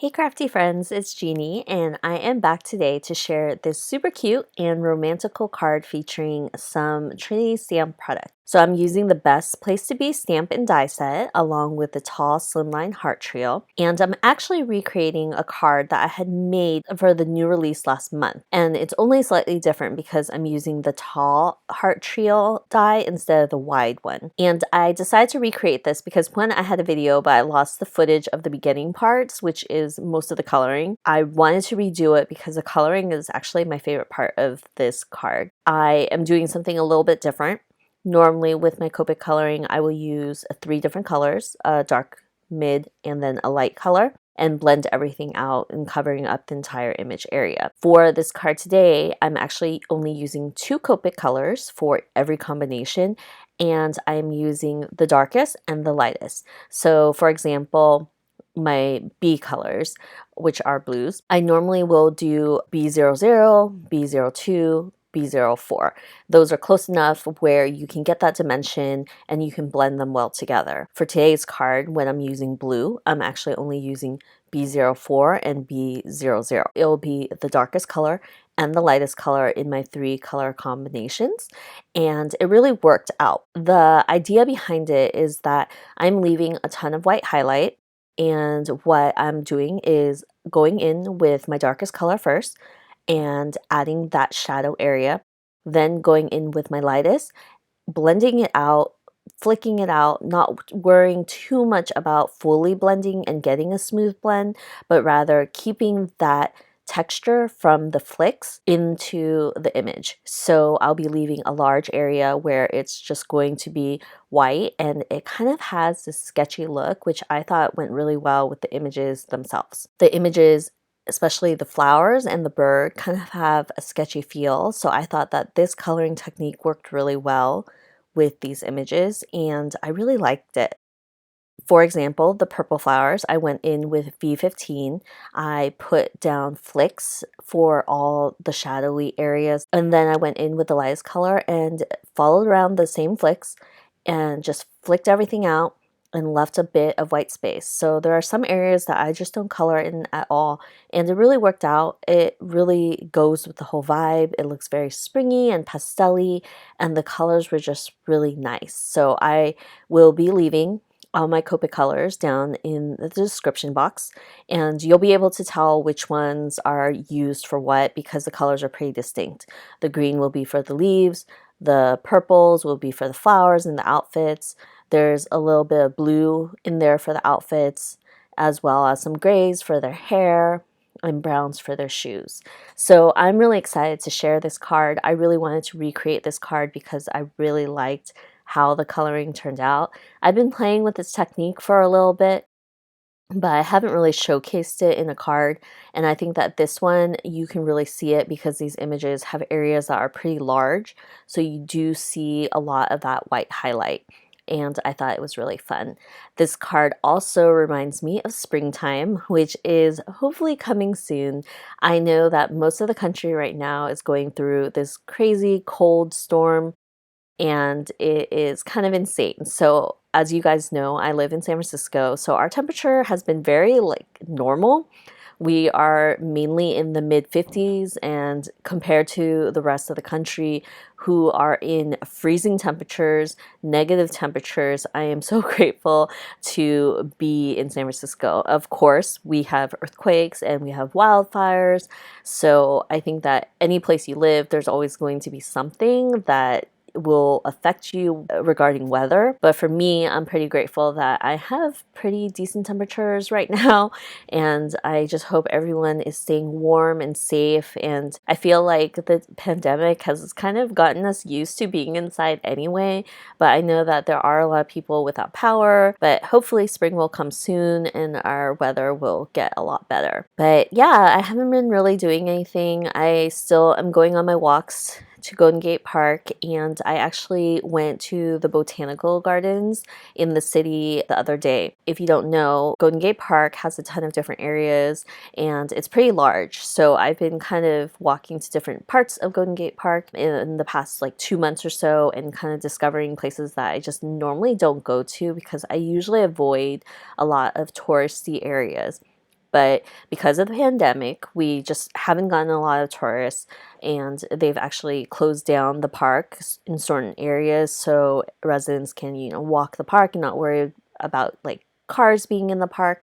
Hey crafty friends, it's Jeannie and I am back today to share this super cute and romantical card featuring some Trinity stamp product. So I'm using the Best Place to Be stamp and die set along with the tall Slimline heart trio, and I'm actually recreating a card that I had made for the new release last month, and it's only slightly different because I'm using the tall heart trio die instead of the wide one. And I decided to recreate this because one, I had a video but I lost the footage of the beginning parts, which is most of the coloring. I wanted to redo it because the coloring is actually my favorite part of this card. I am doing something a little bit different. Normally with my Copic coloring, I will use 3 different colors, a dark, mid, and then a light color, and blend everything out and covering up the entire image area. For this card today, I'm actually only using 2 Copic colors for every combination, and I'm using the darkest and the lightest. So for example, my B colors, which are blues, I normally will do B00, B02, B04. Those are close enough where you can get that dimension and you can blend them well together. For today's card, when I'm using blue, I'm actually only using B04 and B00. It will be the darkest color and the lightest color in my 3 color combinations, and it really worked out. The idea behind it is that I'm leaving a ton of white highlight, and what I'm doing is going in with my darkest color first and adding that shadow area, then going in with my lightest, blending it out, flicking it out, not worrying too much about fully blending and getting a smooth blend, but rather keeping that texture from the flicks into the image. So I'll be leaving a large area where it's just going to be white, and it kind of has this sketchy look, which I thought went really well with the images themselves. The images, especially the flowers and the bird, kind of have a sketchy feel, so I thought that this coloring technique worked really well with these images, and I really liked it. For example, the purple flowers, I went in with V15. I put down flicks for all the shadowy areas, and then I went in with the lightest color and followed around the same flicks and just flicked everything out and left a bit of white space. So there are some areas that I just don't color in at all, and it really worked out. It really goes with the whole vibe. It looks very springy and pastel-y, and the colors were just really nice. So I will be leaving all my Copic colors down in the description box, and you'll be able to tell which ones are used for what because the colors are pretty distinct. The green will be for the leaves, the purples will be for the flowers and the outfits. There's a little bit of blue in there for the outfits, as well as some grays for their hair and browns for their shoes. So I'm really excited to share this card. I really wanted to recreate this card because I really liked how the coloring turned out. I've been playing with this technique for a little bit, but I haven't really showcased it in a card, and I think that this one you can really see it because these images have areas that are pretty large, so you do see a lot of that white highlight, and I thought it was really fun. This card also reminds me of springtime, which is hopefully coming soon. I know that most of the country right now is going through this crazy cold storm, and it is kind of insane. So as you guys know, I live in San Francisco, so our temperature has been very normal. We are mainly in the mid 50s, and compared to the rest of the country who are in freezing temperatures, negative temperatures, I am so grateful to be in San Francisco. Of course, we have earthquakes and we have wildfires, so I think that any place you live, there's always going to be something that will affect you regarding weather. But for me, I'm pretty grateful that I have pretty decent temperatures right now, and I just hope everyone is staying warm and safe. And I feel like the pandemic has kind of gotten us used to being inside anyway, but I know that there are a lot of people without power, but hopefully spring will come soon and our weather will get a lot better. But yeah, I haven't been really doing anything. I still am going on my walks to Golden Gate Park, and I actually went to the botanical gardens in the city the other day. If you don't know, Golden Gate Park has a ton of different areas and it's pretty large. So I've been kind of walking to different parts of Golden Gate Park in the past 2 months or so, and kind of discovering places that I just normally don't go to because I usually avoid a lot of touristy areas. But because of the pandemic, we just haven't gotten a lot of tourists, and they've actually closed down the park in certain areas so residents can, walk the park and not worry about like cars being in the park.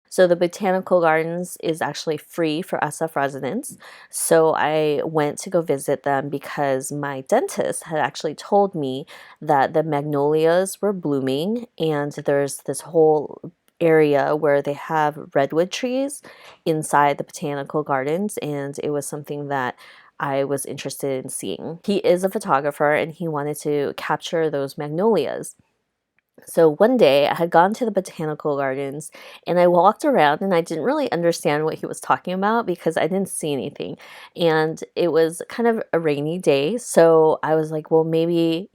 So the botanical gardens is actually free for SF residents. So I went to go visit them because my dentist had actually told me that the magnolias were blooming, and there's this whole area where they have redwood trees inside the botanical gardens, and it was something that I was interested in seeing. He is a photographer and he wanted to capture those magnolias. So one day I had gone to the botanical gardens and I walked around and I didn't really understand what he was talking about because I didn't see anything. And it was kind of a rainy day. So I was like, well, maybe,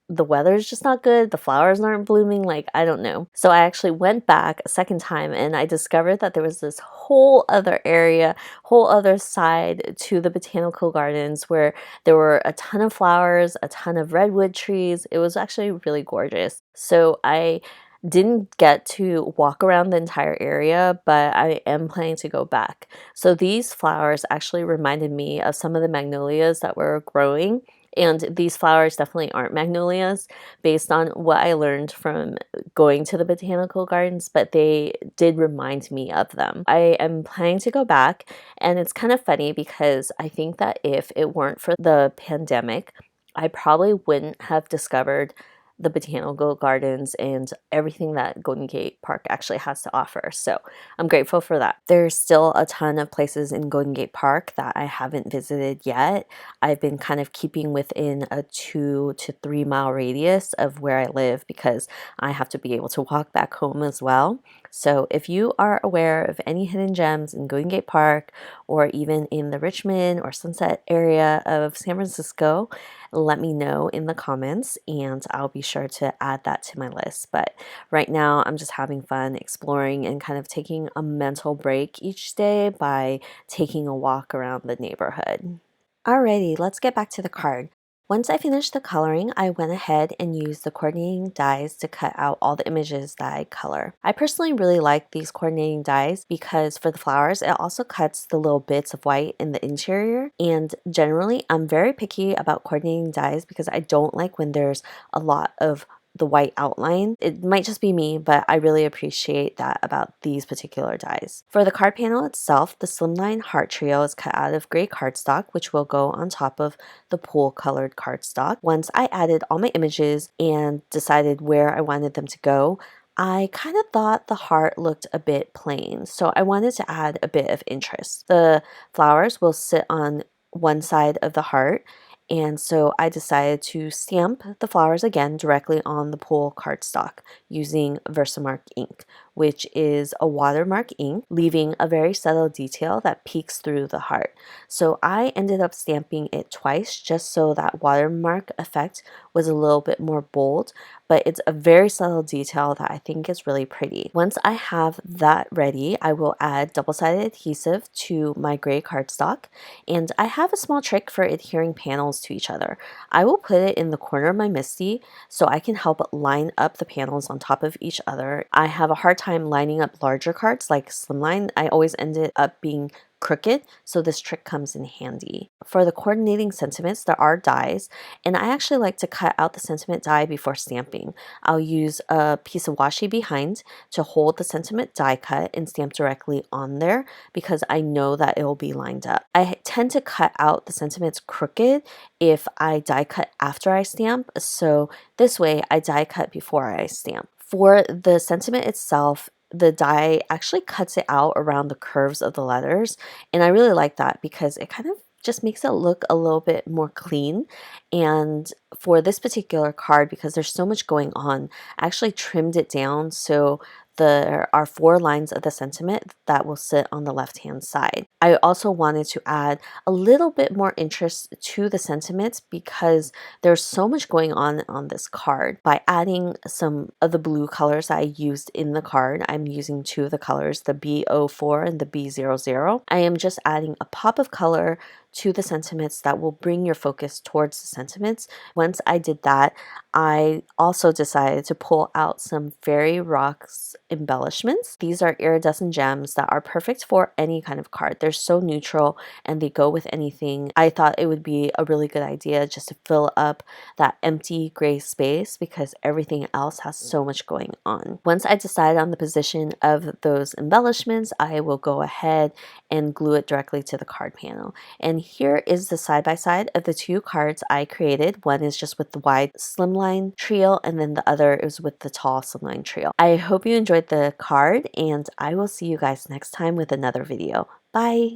the weather's just not good. The flowers aren't blooming. Like, I don't know. So I actually went back a second time and I discovered that there was this whole other area, whole other side to the botanical gardens where there were a ton of flowers, a ton of redwood trees. It was actually really gorgeous. So I didn't get to walk around the entire area, but I am planning to go back. So these flowers actually reminded me of some of the magnolias that were growing. And these flowers definitely aren't magnolias based on what I learned from going to the botanical gardens, but they did remind me of them. I am planning to go back, and it's kind of funny because I think that if it weren't for the pandemic, I probably wouldn't have discovered the botanical gardens and everything that Golden Gate Park actually has to offer. So I'm grateful for that. There's still a ton of places in Golden Gate Park that I haven't visited yet. I've been kind of keeping within a 2 to 3 mile radius of where I live because I have to be able to walk back home as well. So if you are aware of any hidden gems in Golden Gate Park or even in the Richmond or Sunset area of San Francisco, let me know in the comments and I'll be sure to add that to my list. But right now I'm just having fun exploring and kind of taking a mental break each day by taking a walk around the neighborhood. Alrighty, let's get back to the card. Once I finished the coloring, I went ahead and used the coordinating dies to cut out all the images that I color. I personally really like these coordinating dies because for the flowers, it also cuts the little bits of white in the interior. And generally, I'm very picky about coordinating dies because I don't like when there's a lot of the white outline. It might just be me, but I really appreciate that about these particular dies. For the card panel itself, the Slimline Heart Trio is cut out of gray cardstock, which will go on top of the pool colored cardstock. Once I added all my images and decided where I wanted them to go, I kind of thought the heart looked a bit plain, so I wanted to add a bit of interest. The flowers will sit on one side of the heart, and so I decided to stamp the flowers again directly on the pool cardstock using Versamark ink, which is a watermark ink, leaving a very subtle detail that peeks through the heart. So I ended up stamping it twice just so that watermark effect was a little bit more bold, but it's a very subtle detail that I think is really pretty. Once I have that ready, I will add double-sided adhesive to my gray cardstock, and I have a small trick for adhering panels to each other. I will put it in the corner of my MISTI so I can help line up the panels on top of each other. I have a hard time lining up larger cards like Slimline. I always ended up being crooked, so this trick comes in handy. For the coordinating sentiments, there are dies, and I actually like to cut out the sentiment die before stamping. I'll use a piece of washi behind to hold the sentiment die cut and stamp directly on there because I know that it will be lined up. I tend to cut out the sentiments crooked if I die cut after I stamp, so this way I die cut before I stamp. For the sentiment itself, the die actually cuts it out around the curves of the letters, and I really like that because it kind of just makes it look a little bit more clean. And for this particular card, because there's so much going on, I actually trimmed it down so there are 4 lines of the sentiment that will sit on the left hand side. I also wanted to add a little bit more interest to the sentiments because there's so much going on this card. By adding some of the blue colors that I used in the card, I'm using 2 of the colors, the B04 and the B00. I am just adding a pop of color to the sentiments that will bring your focus towards the sentiments. Once I did that, I also decided to pull out some Fairy Rocks embellishments. These are iridescent gems that are perfect for any kind of card. They're so neutral and they go with anything. I thought it would be a really good idea just to fill up that empty gray space because everything else has so much going on. Once I decide on the position of those embellishments, I will go ahead and glue it directly to the card panel. And here is the side-by-side of the two cards I created. One is just with the wide slimline trio, and then the other is with the tall slimline trio. I hope you enjoyed the card, and I will see you guys next time with another video. Bye!